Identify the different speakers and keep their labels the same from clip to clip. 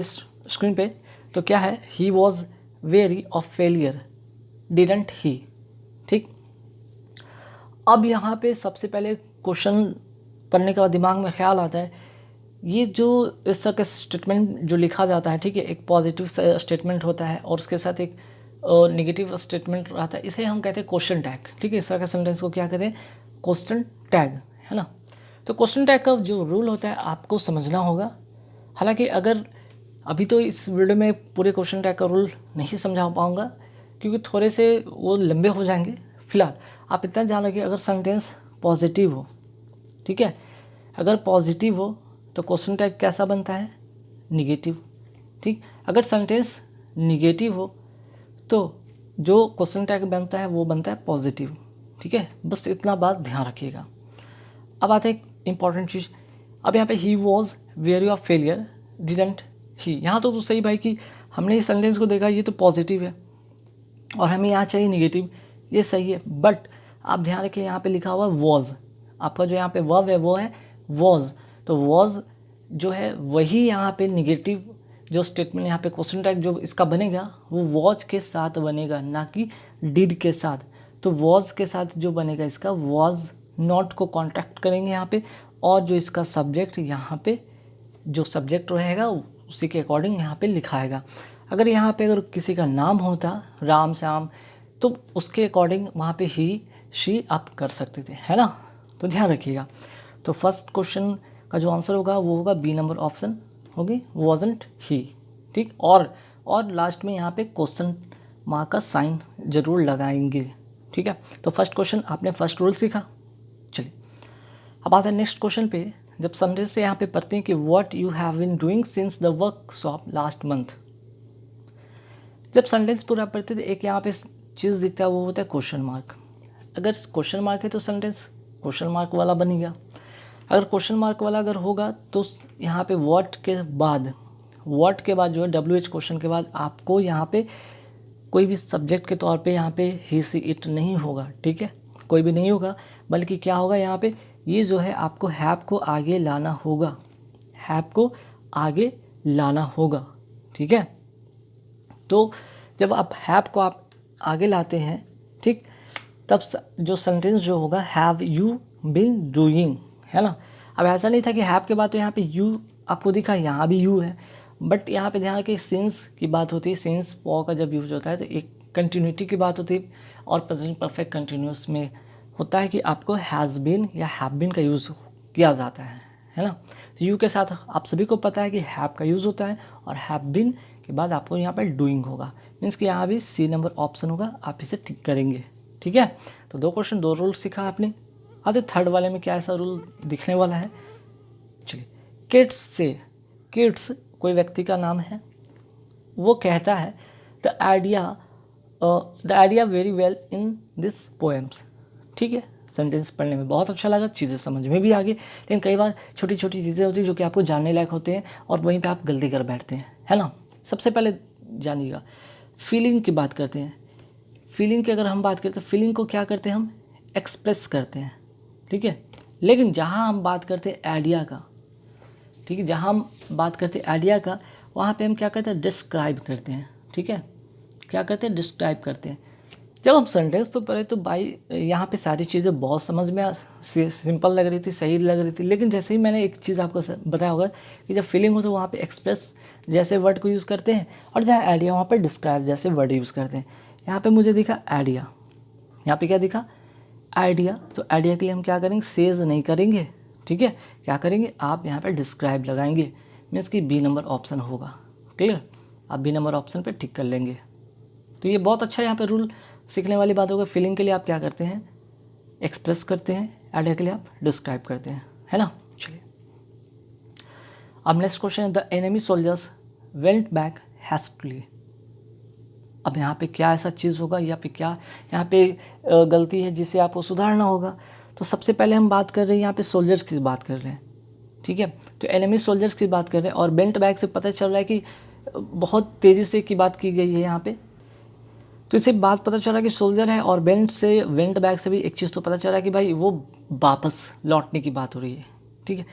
Speaker 1: Screen पे, तो क्या है, he was very of failure didn't he. ठीक, अब यहाँ पे सबसे पहले क्वेश्चन पढ़ने के बाद दिमाग में ख्याल आता है, ये जो इस तरह का स्टेटमेंट जो लिखा जाता है, ठीक है, एक पॉजिटिव स्टेटमेंट होता है और उसके साथ एक नेगेटिव स्टेटमेंट आता है, इसे हम कहते हैं क्वेश्चन टैग। ठीक है, इस तरह का सेंटेंस को क्या कहते हैं, क्वेश्चन टैग, है ना। तो क्वेश्चन टैग का जो रूल होता है आपको समझना होगा। हालांकि अगर अभी तो इस वीडियो में पूरे क्वेश्चन टैग का रूल नहीं समझा पाऊँगा क्योंकि थोड़े से वो लंबे हो जाएंगे। फिलहाल आप इतना जान रखिए, अगर सेंटेंस पॉजिटिव हो, ठीक है, अगर पॉजिटिव हो तो क्वेश्चन टैग कैसा बनता है, निगेटिव। ठीक, अगर सेंटेंस निगेटिव हो तो जो क्वेश्चन टैग बनता है वो बनता है पॉजिटिव। ठीक है, बस इतना बात ध्यान रखिएगा। अब आता है एक इम्पॉर्टेंट चीज़, अब यहाँ पे he was very of failure didn't he. यहाँ तो सही भाई कि हमने इस सेंटेंस को देखा, ये तो पॉजिटिव है और हमें यहाँ चाहिए निगेटिव, ये सही है। बट आप ध्यान रखिए, यहाँ पे लिखा हुआ वॉज, आपका जो यहाँ पे वर्ब है वो है वॉज, तो वॉज जो है वही यहाँ पे निगेटिव जो स्टेटमेंट यहाँ पे क्वेश्चन टैग जो इसका बनेगा वो वॉज के साथ बनेगा, ना कि डिड के साथ। तो वॉज के साथ जो बनेगा इसका, वॉज नॉट को कॉन्टैक्ट करेंगे यहाँ पे, और जो इसका सब्जेक्ट यहाँ पे जो सब्जेक्ट रहेगा उसी के अकॉर्डिंग यहाँ पे लिखाएगा। अगर यहाँ पे अगर किसी का नाम होता राम श्याम तो उसके अकॉर्डिंग वहाँ पे ही शी आप कर सकते थे, है ना। तो ध्यान रखिएगा। तो फर्स्ट क्वेश्चन का जो आंसर होगा वो होगा बी नंबर ऑप्शन होगी, वॉजंट ही। ठीक, और लास्ट में यहाँ पे क्वेश्चन मार्क का साइन जरूर लगाएंगे। ठीक है, तो फर्स्ट क्वेश्चन आपने फर्स्ट रूल सीखा। चलिए अब आते हैं नेक्स्ट क्वेश्चन पे। जब सेंटेंस से यहाँ पे पढ़ते हैं कि what you have been doing since the workshop last month. जब सेंटेंस पूरा पढ़ते थे एक यहाँ पे चीज़ दिखता है, वो होता है क्वेश्चन मार्क। अगर क्वेश्चन मार्क है तो सेंटेंस क्वेश्चन मार्क वाला बनेगा। अगर क्वेश्चन मार्क वाला अगर होगा तो यहाँ पे व्हाट के बाद जो है WH क्वेश्चन के बाद आपको यहाँ पे कोई भी सब्जेक्ट के तौर पे यहाँ पे ही सी इट नहीं होगा। ठीक है, कोई भी नहीं होगा, बल्कि क्या होगा यहाँ पे, ये जो है आपको हैव को आगे लाना होगा, हैव को आगे लाना होगा। ठीक है, तो जब आप हैव को आप आगे लाते हैं, ठीक, तब जो सेंटेंस जो होगा हैव यू बीन डूइंग, है ना। अब ऐसा नहीं था कि हैव के बाद तो यहाँ पे यू आपको दिखा, यहाँ भी यू है, बट यहाँ पे ध्यान रखिए सिंस की बात होती है। सिंस फॉर का जब यूज होता है तो एक कंटिन्यूटी की बात होती है, और प्रेजेंट परफेक्ट कंटिन्यूस में होता है कि आपको हैज़ बीन या हैव बीन का यूज़ किया जाता है ना। तो यू के साथ आप सभी को पता है कि हैव का यूज़ होता है, और हैव बीन के बाद आपको यहाँ पर डूइंग होगा, मीन्स कि यहाँ भी सी नंबर ऑप्शन होगा, आप इसे टिक करेंगे। ठीक है, तो 2 क्वेश्चन 2 रूल सीखा आपने। आते थर्ड वाले में क्या ऐसा रूल दिखने वाला है। चलिए, किड्स से, किड्स कोई व्यक्ति का नाम है, वो कहता है the idea very well in this poems. ठीक है, सेंटेंस पढ़ने में बहुत अच्छा लगा, चीज़ें समझ में भी आ गई, लेकिन कई बार छोटी छोटी चीज़ें होती हैं जो कि आपको जानने लायक होते हैं और वहीं पे आप गलती कर बैठते हैं, है ना। सबसे पहले जानिएगा, फीलिंग की बात करते हैं। फीलिंग की अगर हम बात करते हैं, फीलिंग को क्या करते हैं, हम एक्सप्रेस करते हैं। ठीक है, लेकिन जहाँ हम बात करते हैं आइडिया का, ठीक है, जहाँ हम बात करते हैं आइडिया का, वहाँ पे हम क्या करते हैं, डिस्क्राइब करते हैं। ठीक है, क्या करते हैं, डिस्क्राइब करते हैं। जब हम सेंटेंस तो पढ़े तो भाई यहाँ पे सारी चीज़ें बहुत समझ में सिंपल लग रही थी, सही लग रही थी, लेकिन जैसे ही मैंने एक चीज़ आपको बताया होगा कि जब फीलिंग हो तो वहाँ पे एक्सप्रेस जैसे वर्ड को यूज़ करते हैं, और जहाँ आइडिया वहाँ पे डिस्क्राइब जैसे वर्ड यूज़ करते हैं। यहाँ पे मुझे दिखा आइडिया, यहाँ पे क्या दिखा, आइडिया। तो आइडिया के लिए हम क्या करेंगे, सेज नहीं करेंगे। ठीक है, क्या करेंगे, आप यहाँ पे डिस्क्राइब लगाएंगे, मीन्स कि बी नंबर ऑप्शन होगा। क्लियर, आप बी नंबर ऑप्शन पे टिक कर लेंगे। तो ये बहुत अच्छा यहाँ पे रूल सीखने वाली बात होगा। फीलिंग के लिए आप क्या करते हैं, एक्सप्रेस करते हैं, आइडिया के लिए आप डिस्क्राइब करते हैं, है ना। चलिए अब नेक्स्ट क्वेश्चन है, the enemy soldiers went back hastily. अब यहाँ पे क्या ऐसा चीज़ होगा या फिर क्या यहाँ पे गलती है जिसे आपको सुधारना होगा। तो सबसे पहले हम बात कर रहे हैं यहाँ पे सोल्जर्स की बात कर रहे हैं। ठीक है, तो एनिमी सोल्जर्स की बात कर रहे हैं, और बेंट बैक से पता चल रहा है कि बहुत तेज़ी से की बात की गई है यहाँ पे। तो इससे बात पता चल रहा है कि सोल्जर है, और वेंट बैक से भी एक चीज़ तो पता चल रहा है कि भाई वो वापस लौटने की बात हो रही है। ठीक है,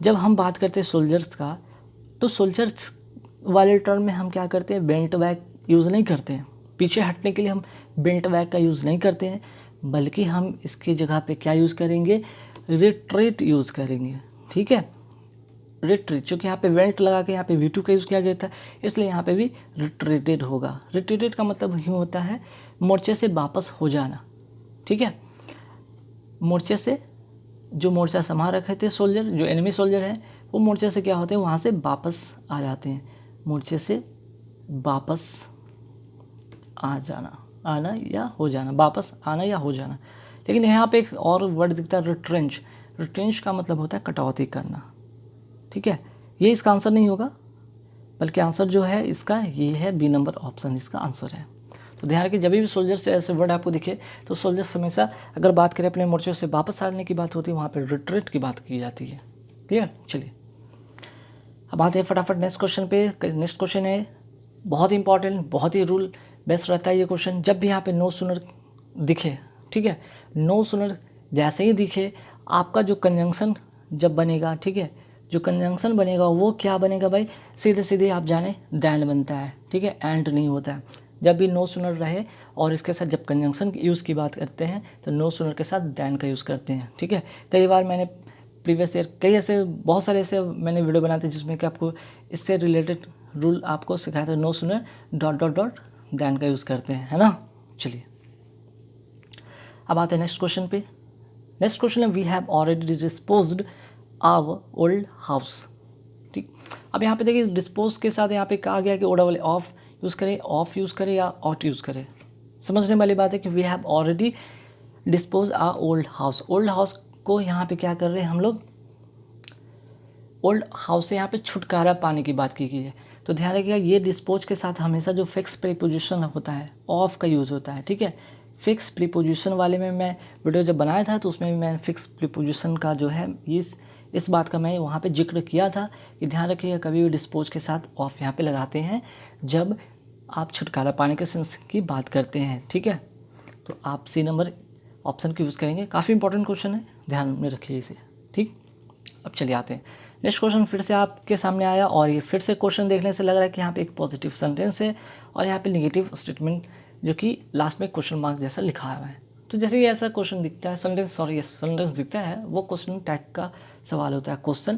Speaker 1: जब हम बात करते हैं सोल्जर्स का, तो सोल्जर्स वाले टर्म में हम क्या करते हैं, बेंट बैक यूज़ नहीं करते हैं। पीछे हटने के लिए हम बेंट बैक का यूज़ नहीं करते हैं, बल्कि हम इसकी जगह पे क्या यूज़ करेंगे, रिट्रीट यूज़ करेंगे। ठीक है, रिट्रीट, चूँकि यहाँ पे वेंट लगा के यहाँ पे V2 का यूज़ किया गया था, इसलिए यहाँ पे भी रिट्रीटेड होगा। रिट्रीटेड का मतलब यूँ होता है मोर्चे से वापस हो जाना। ठीक है, मोर्चे से जो मोर्चा संभाल रखे थे सोल्जर, जो एनिमी सोल्जर हैं, वो मोर्चे से क्या होते हैं, वहाँ से वापस आ जाते हैं। मोर्चे से वापस आ जाना, आना या हो जाना, वापस आना या हो जाना। लेकिन यहाँ पे एक और वर्ड दिखता है, रिट्रेंच। रिट्रेंच का मतलब होता है कटौती करना। ठीक है, ये इसका आंसर नहीं होगा, बल्कि आंसर जो है इसका ये है, बी नंबर ऑप्शन इसका आंसर है। तो ध्यान रखिए, जब भी सोल्जर से ऐसे वर्ड आपको दिखे तो सोल्जर हमेशा, अगर बात करें अपने मोर्चों से वापस आने की बात होती है, वहाँ पर रिट्रीट की बात की जाती है। क्लियर, चलिए अब आते हैं फटाफट नेक्स्ट क्वेश्चन पे। नेक्स्ट क्वेश्चन है बहुत इंपॉर्टेंट, बहुत ही रूल बेस्ट रहता है ये क्वेश्चन। जब भी यहाँ पे नो सुनर दिखे, ठीक है, नो सुनर जैसे ही दिखे, आपका जो कंजंक्शन जब बनेगा, ठीक है, जो कंजंक्शन बनेगा वो क्या बनेगा भाई, सीधे सीधे आप जाने दैन बनता है। ठीक है, एंड नहीं होता है। जब भी नो सुनर रहे और इसके साथ जब कंजंक्शन यूज़ की बात करते हैं तो नो सुनर के साथ दैन का यूज़ करते हैं। ठीक है, कई बार मैंने प्रीवियस ईयर कई ऐसे बहुत सारे ऐसे मैंने वीडियो बनाए थे जिसमें कि आपको इससे रिलेटेड रूल आपको सिखाया था। No sooner dot dot dot than का यूज़ करते हैं, है ना। चलिए अब आते हैं नेक्स्ट क्वेश्चन पे। नेक्स्ट क्वेश्चन है, we have already disposed our old house. ठीक, अब यहाँ पे देखिए डिस्पोज के साथ यहाँ पे कहा गया कि ओडा वाले ऑफ यूज़ करें, ऑफ यूज़ करें या ऑट यूज़ करें। समझने वाली बात है कि we have already dispose a old house. Old house को यहाँ पे क्या कर रहे हैं हम लोग, ओल्ड हाउस से यहाँ पे छुटकारा पाने की बात की गई है। तो ध्यान रखिएगा, ये डिस्पोज के साथ हमेशा जो फिक्स प्रीपोजिशन होता है ऑफ का यूज़ होता है। ठीक है, फिक्स प्रीपोजिशन वाले में मैं वीडियो जब बनाया था तो उसमें भी मैंने फिक्स प्रीपोजिशन का जो है इस बात का मैं वहाँ पे जिक्र किया था कि ध्यान रखिएगा कभी भी डिस्पोज के साथ ऑफ यहाँ पे लगाते हैं जब आप छुटकारा पाने के सेंस की बात करते हैं। ठीक है, तो आप सी नंबर ऑप्शन का यूज़ करेंगे। काफ़ी इंपॉर्टेंट क्वेश्चन है, ध्यान में रखिए इसे। ठीक, अब चलिए आते हैं नेक्स्ट क्वेश्चन फिर से आपके सामने आया, और ये फिर से क्वेश्चन देखने से लग रहा है कि यहाँ पे एक पॉजिटिव सेंटेंस है और यहाँ पे नेगेटिव स्टेटमेंट जो कि लास्ट में क्वेश्चन मार्क जैसा लिखा हुआ है। तो जैसे ही ऐसा क्वेश्चन दिखता है, सेंटेंस दिखता है, वो क्वेश्चन टैग का सवाल होता है, क्वेश्चन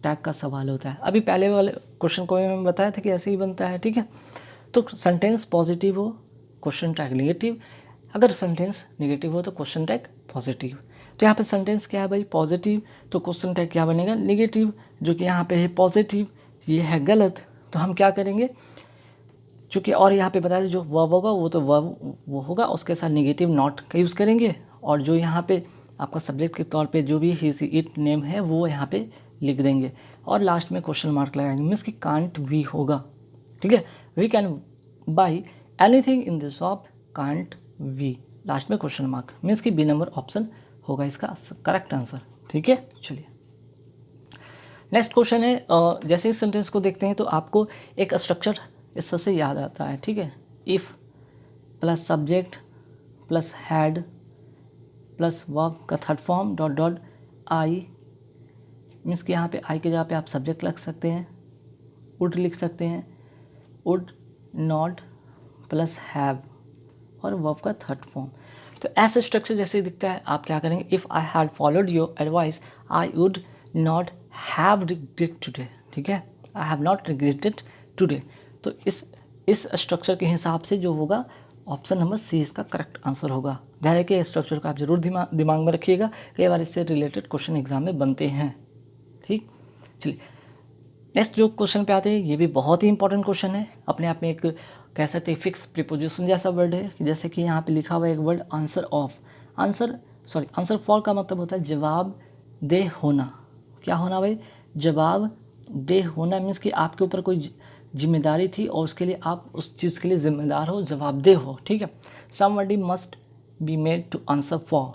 Speaker 1: टैग का सवाल होता है। अभी पहले वाले क्वेश्चन को मैंने बताया था कि ऐसे ही बनता है। ठीक है, तो सेंटेंस पॉजिटिव हो क्वेश्चन टैग नेगेटिव, अगर सेंटेंस नेगेटिव हो तो क्वेश्चन टैग पॉजिटिव। तो यहाँ पे सेंटेंस क्या है भाई, पॉजिटिव, तो क्वेश्चन टैग क्या बनेगा, नेगेटिव, जो कि यहाँ पे है पॉजिटिव, ये है गलत। तो हम क्या करेंगे, चूँकि और यहाँ पे बताया जो वर्ब होगा वो तो वर्ब वो होगा, उसके साथ नेगेटिव नॉट का यूज़ करेंगे, और जो यहाँ पे आपका सब्जेक्ट के तौर पे जो भी ही सी इट नेम है वो यहाँ पे लिख देंगे, और लास्ट में क्वेश्चन मार्क लगाएंगे, मीन्स कि कांट वी होगा। ठीक है, we can buy anything in this shop, can't we, last में क्वेश्चन मार्क, मीन्स कि बी नंबर ऑप्शन होगा इसका करेक्ट आंसर। ठीक है, चलिए नेक्स्ट क्वेश्चन है, जैसे इस सेंटेंस को देखते हैं तो आपको एक स्ट्रक्चर इससे याद आता है। ठीक है, if plus subject plus had plus verb का third form dot dot I, means कि यहाँ पे आई के जगह पे आप सब्जेक्ट लिख सकते हैं, वुड लिख सकते हैं, वुड नॉट प्लस हैव, और वर्ब का थर्ड फॉर्म। तो ऐसा स्ट्रक्चर जैसे दिखता है, आप क्या करेंगे, if I had followed your advice I would not have regretted today. ठीक है, I have not regretted today. तो इस स्ट्रक्चर के हिसाब से जो होगा ऑप्शन नंबर सी इसका करेक्ट आंसर होगा। ध्यान रखिए, इस स्ट्रक्चर को आप जरूर दिमाग में रखिएगा, कई बार इससे रिलेटेड क्वेश्चन एग्जाम में बनते हैं। ठीक, चलिए नेक्स्ट जो क्वेश्चन पे आते हैं, ये भी बहुत ही इंपॉर्टेंट क्वेश्चन है, अपने आप में एक कह सकते हैं फिक्स प्रीपोजिशन जैसा वर्ड है। जैसे कि यहाँ पे लिखा हुआ है एक word answer of, answer for का मतलब होता है जवाब दे होना। क्या होना भाई, जवाब दे होना, मीन्स कि आपके ऊपर कोई जिम्मेदारी थी और उसके लिए आप उस चीज़ के लिए जिम्मेदार हो, जवाबदेह हो। ठीक है, somebody must be made to answer for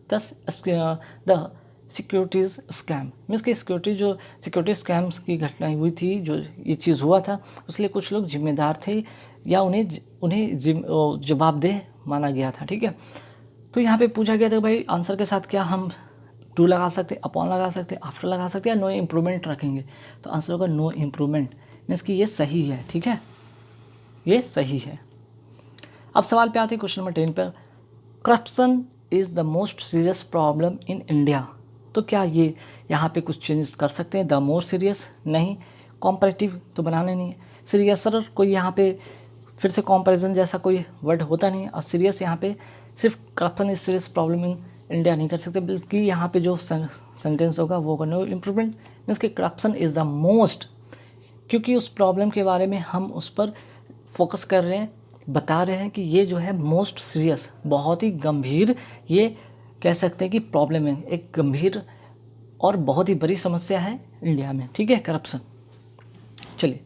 Speaker 1: the securities scam, means कि सिक्योरिटी स्कैम्स की घटनाएं हुई थी, जो ये चीज़ हुआ था उसके लिए कुछ लोग जिम्मेदार थे या उन्हें जवाबदेह माना गया था। ठीक है, तो यहाँ पे पूछा गया था भाई आंसर के साथ क्या हम टू लगा सकते, अपॉन लगा सकते, आफ्टर लगा सकते, या नो इम्प्रूवमेंट रखेंगे। तो आंसर होगा नो इम्प्रूवमेंट, मीन्स कि ये सही है, ठीक है, ये सही है। अब सवाल पे आते हैं क्वेश्चन नंबर 10 पर, corruption is the most serious problem in India. तो क्या ये यहाँ पे कुछ चेंजेस कर सकते हैं? द मोस्ट सीरियस नहीं, कॉम्परेटिव तो बनाने नहीं है, सीरियस सर कोई यहाँ पे फिर से कंपैरिजन जैसा कोई वर्ड होता नहीं है, और सीरियस यहाँ पे सिर्फ corruption is serious problem in India नहीं कर सकते, बल्कि यहाँ पे जो सेंटेंस होगा वो होगा नो इम्प्रूवमेंट, मीन्स कि करप्शन इज़ द मोस्ट, क्योंकि उस प्रॉब्लम के बारे में हम उस पर फोकस कर रहे हैं, बता रहे हैं कि ये जो है मोस्ट सीरियस, बहुत ही गंभीर, ये कह सकते हैं कि प्रॉब्लम है, एक गंभीर और बहुत ही बड़ी समस्या है इंडिया में, ठीक है, करप्शन। चलिए